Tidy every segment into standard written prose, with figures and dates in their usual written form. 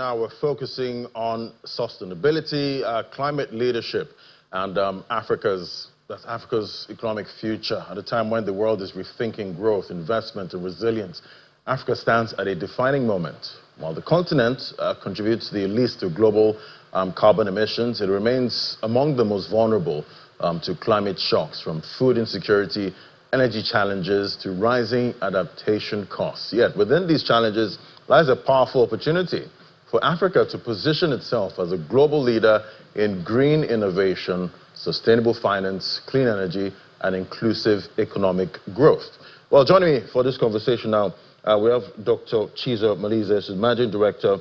now we're focusing on sustainability, climate leadership, and Africa's economic future. At a time when the world is rethinking growth, investment, and resilience, Africa stands at a defining moment. While the continent contributes the least to global carbon emissions, it remains among the most vulnerable to climate shocks, from food insecurity, energy challenges, to rising adaptation costs. Yet within these challenges lies a powerful opportunity for Africa to position itself as a global leader in green innovation, sustainable finance, clean energy, and inclusive economic growth. Well, joining me for this conversation now, we have Dr. Chizo Malize. She's Managing Director,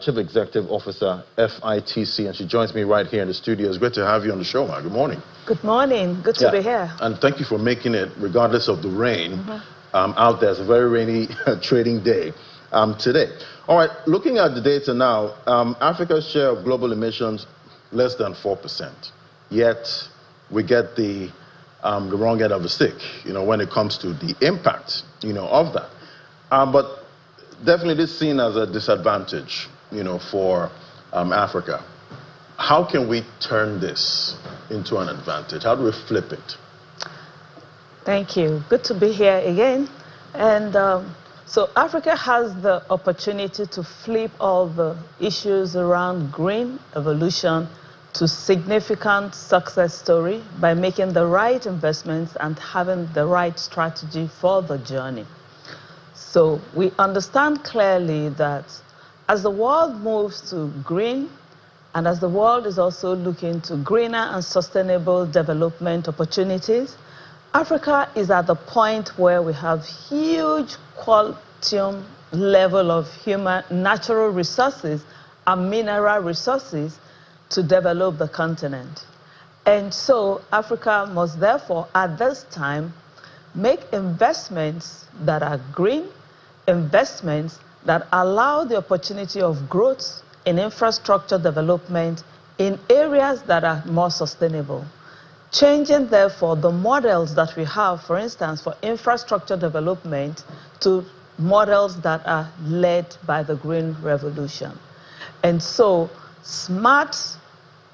Chief Executive Officer, FITC, and she joins me right here in the studio. It's great to have you on the show, Ma. Good morning. Good morning. Good to be here. And thank you for making it, regardless of the rain. Out there, it's a very rainy trading day today. All right, looking at the data now, Africa's share of global emissions, less than 4%. Yet, we get the wrong end of the stick, when it comes to the impact, of that. But definitely this is seen as a disadvantage, for Africa. How can we turn this into an advantage? How do we flip it? Thank you. Good to be here again. And so Africa has the opportunity to flip all the issues around green evolution to significant success story by making the right investments and having the right strategy for the journey. So we understand clearly that as the world moves to green, and as the world is also looking to greener and sustainable development opportunities, Africa is at the point where we have huge quantum level of human natural resources and mineral resources to develop the continent. And so Africa must therefore, at this time, make investments that are green, investments that allow the opportunity of growth in infrastructure development in areas that are more sustainable. Changing, therefore, the models that we have, for instance, for infrastructure development to models that are led by the Green Revolution. And so smart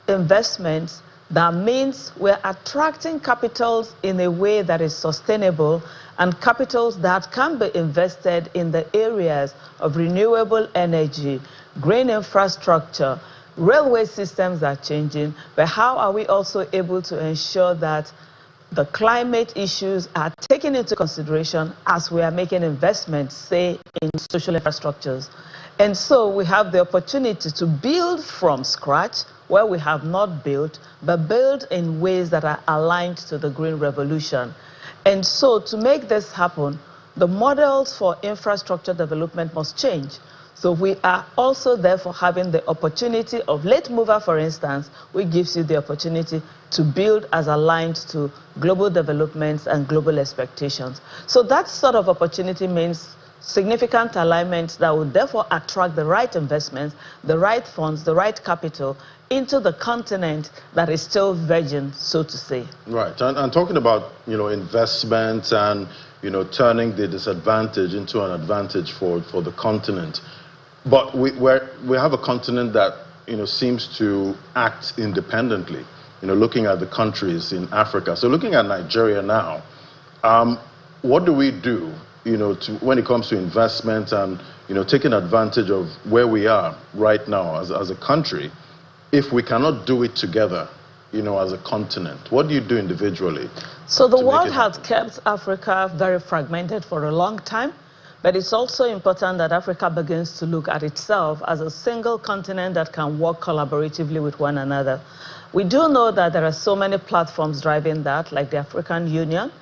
investments, that means we're attracting capitals in a way that is sustainable, and capitals that can be invested in the areas of renewable energy, green infrastructure. Railway systems are changing, but how are we also able to ensure that the climate issues are taken into consideration as we are making investments, say, in social infrastructures? And so we have the opportunity to build from scratch where we have not built, but build in ways that are aligned to the Green Revolution. And so to make this happen, the models for infrastructure development must change. So we are also therefore having the opportunity of late mover, for instance, which gives you the opportunity to build as aligned to global developments and global expectations. So that sort of opportunity means significant alignment that will therefore attract the right investments, the right funds, the right capital into the continent that is still virgin, so to say. Right, and talking about, investments and, turning the disadvantage into an advantage for the continent. But we have a continent that, seems to act independently, looking at the countries in Africa. So looking at Nigeria now, what do we do, when it comes to investment and, taking advantage of where we are right now as a country, if we cannot do it together, as a continent? What do you do individually? So the world has kept Africa very fragmented for a long time. But it's also important that Africa begins to look at itself as a single continent that can work collaboratively with one another. We do know that there are so many platforms driving that, like the African Union.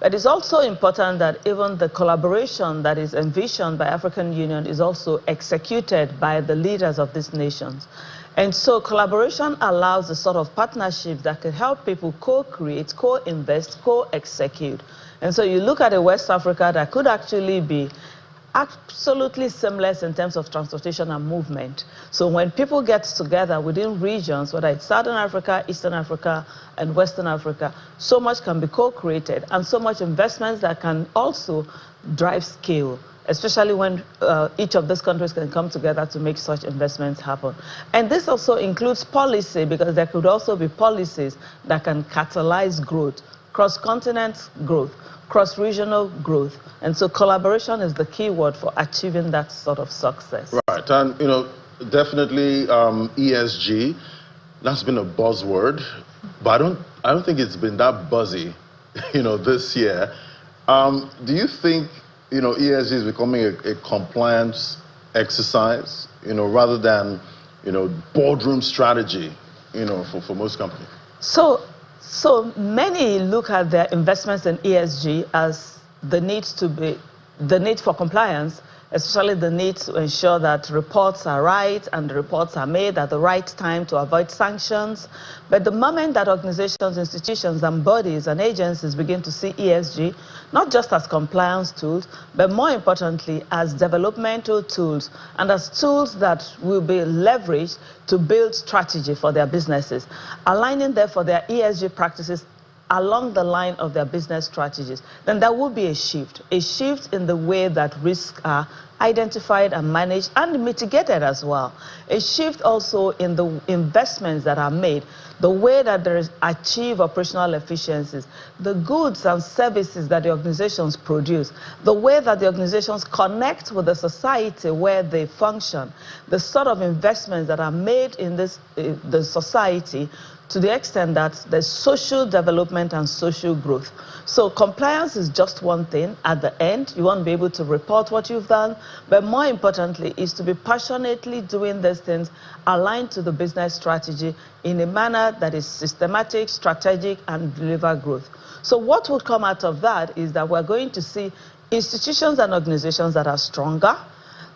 But it's also important that even the collaboration that is envisioned by African Union is also executed by the leaders of these nations. And so collaboration allows the sort of partnership that can help people co-create, co-invest, co-execute. And so you look at a West Africa that could actually be absolutely seamless in terms of transportation and movement. So when people get together within regions, whether it's Southern Africa, Eastern Africa, and Western Africa, so much can be co-created and so much investments that can also drive scale. especially when each of those countries can come together to make such investments happen. And this also includes policy, because there could also be policies that can catalyze growth, cross-continent growth, cross-regional growth. And so collaboration is the key word for achieving that sort of success. Right, and definitely ESG, that's been a buzzword, but I don't think it's been that buzzy, this year. Do you think, ESG is becoming a compliance exercise, rather than, boardroom strategy, for most companies? So many look at their investments in ESG as the need for compliance, especially the need to ensure that reports are right and the reports are made at the right time to avoid sanctions. But the moment that organizations, institutions, and bodies and agencies begin to see ESG, not just as compliance tools, but more importantly, as developmental tools and as tools that will be leveraged to build strategy for their businesses, aligning therefore their ESG practices along the line of their business strategies, then there will be a shift in the way that risks are identified and managed and mitigated as well. A shift also in the investments that are made, the way that they achieve operational efficiencies, the goods and services that the organizations produce, the way that the organizations connect with the society where they function, the sort of investments that are made in the society, to the extent that there's social development and social growth. So compliance is just one thing. At the end, you want to be able to report what you've done, but more importantly is to be passionately doing these things aligned to the business strategy in a manner that is systematic, strategic, and deliver growth. So what will come out of that is that we're going to see institutions and organizations that are stronger,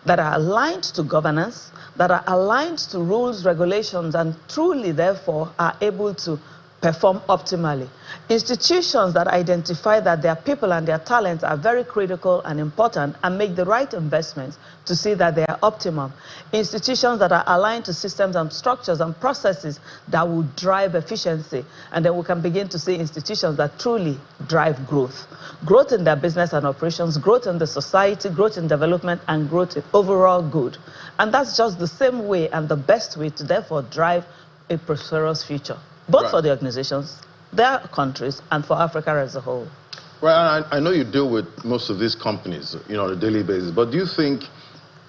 that are aligned to governance, that are aligned to rules, regulations, and truly, therefore, are able to perform optimally. Institutions that identify that their people and their talents are very critical and important and make the right investments to see that they are optimum. Institutions that are aligned to systems and structures and processes that will drive efficiency. And then we can begin to see institutions that truly drive growth. Growth in their business and operations, growth in the society, growth in development, and growth in overall good. And that's just the same way and the best way to therefore drive a prosperous future, both for the organizations, their countries, and for Africa as a whole. Right, I know you deal with most of these companies, on a daily basis, but do you think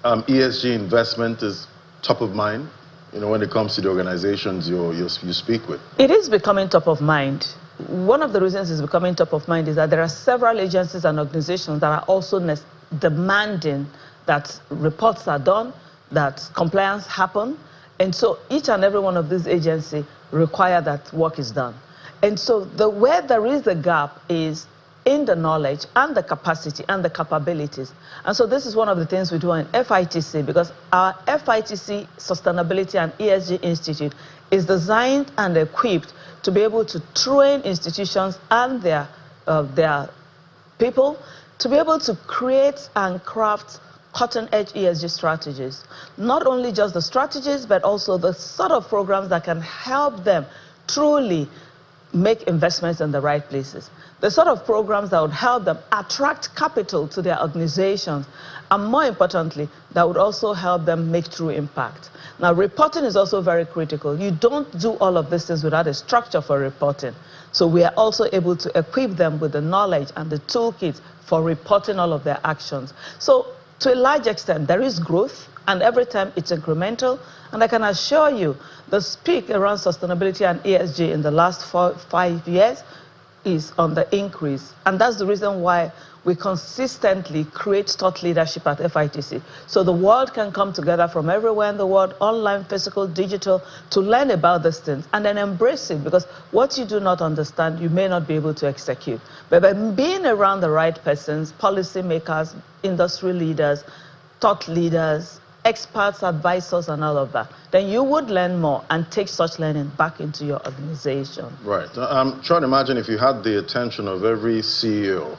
ESG investment is top of mind, when it comes to the organizations you speak with? It is becoming top of mind. One of the reasons it's becoming top of mind is that there are several agencies and organizations that are also demanding that reports are done, that compliance happen. And so each and every one of these agencies require that work is done. And so where there is a gap is in the knowledge and the capacity and the capabilities. And so this is one of the things we do in FITC, because our FITC Sustainability and ESG Institute is designed and equipped to be able to train institutions and their people to be able to create and craft cutting-edge ESG strategies. Not only just the strategies, but also the sort of programs that can help them truly make investments in the right places. The sort of programs that would help them attract capital to their organizations, and more importantly, that would also help them make true impact. Now, reporting is also very critical. You don't do all of these things without a structure for reporting. So we are also able to equip them with the knowledge and the toolkits for reporting all of their actions. So to a large extent, there is growth, and every time it's incremental. And I can assure you, the speak around sustainability and ESG in the last 5 years is on the increase. And that's the reason why we consistently create thought leadership at FITC. So the world can come together from everywhere in the world, online, physical, digital, to learn about these things and then embrace it, because what you do not understand, you may not be able to execute. But by being around the right persons, policymakers, industry leaders, thought leaders, experts, advisors, and all of that, then you would learn more and take such learning back into your organization. Right. I'm trying to imagine if you had the attention of every CEO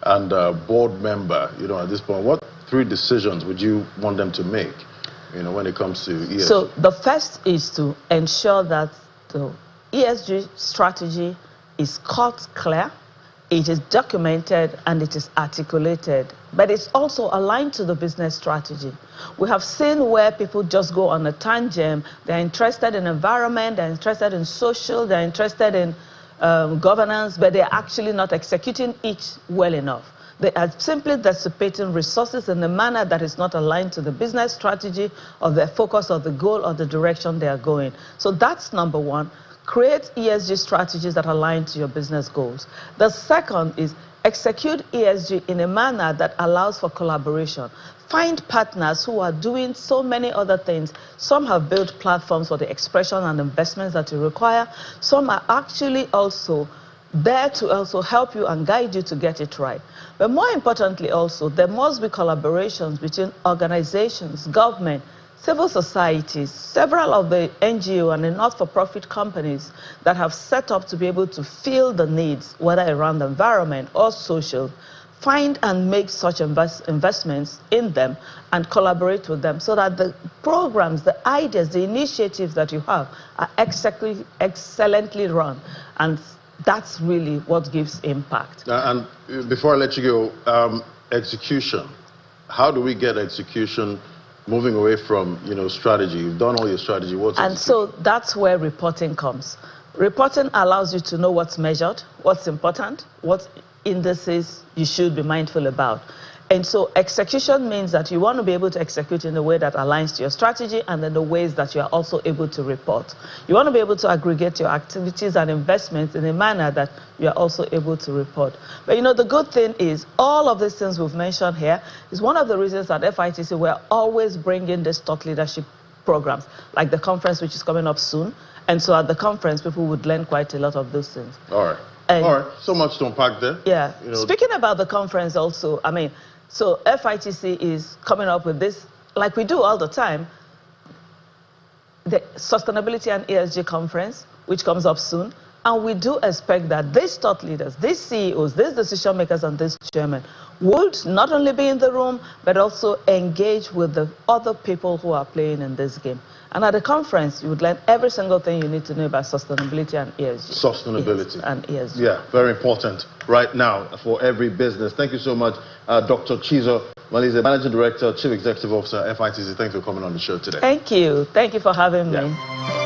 and board member, at this point, what 3 decisions would you want them to make, when it comes to ESG? So the first is to ensure that the ESG strategy is cut clear, it is documented and it is articulated, but it's also aligned to the business strategy. We have seen where people just go on a tangent. They're interested in environment, they're interested in social, they're interested in governance, but they're actually not executing each well enough. They are simply dissipating resources in a manner that is not aligned to the business strategy or the focus or the goal or the direction they are going. So that's number one. Create ESG strategies that align to your business goals. The second is execute ESG in a manner that allows for collaboration. Find partners who are doing so many other things. Some have built platforms for the expression and investments that you require. Some are actually also there to also help you and guide you to get it right. But more importantly also, there must be collaborations between organizations, government, civil societies, several of the NGO and the not-for-profit companies that have set up to be able to fill the needs, whether around the environment or social. Find and make such investments in them and collaborate with them so that the programs, the ideas, the initiatives that you have are excellently run. And that's really what gives impact. And before I let you go, execution. How do we get execution moving away from, strategy? You've done all your strategy. What's and execution? So that's where reporting comes. Reporting allows you to know what's measured, what's important, what indices you should be mindful about. And so execution means that you want to be able to execute in a way that aligns to your strategy and then the ways that you are also able to report. You want to be able to aggregate your activities and investments in a manner that you are also able to report. But the good thing is all of these things we've mentioned here is one of the reasons that FITC we're always bringing these thought leadership programs, like the conference which is coming up soon. And so at the conference, people would learn quite a lot of those things. All right. All right. So much to unpack there. Yeah. Speaking about the conference also, so FITC is coming up with this, like we do all the time, the Sustainability and ESG Conference, which comes up soon. And we do expect that these thought leaders, these CEOs, these decision makers, and these chairmen would not only be in the room, but also engage with the other people who are playing in this game. And at the conference, you would learn every single thing you need to know about sustainability and ESG. Sustainability. Yes, and ESG. Yeah, very important right now for every business. Thank you so much, Dr. Chizo Malize, Managing Director, Chief Executive Officer, FITC. Thanks for coming on the show today. Thank you. Thank you for having me.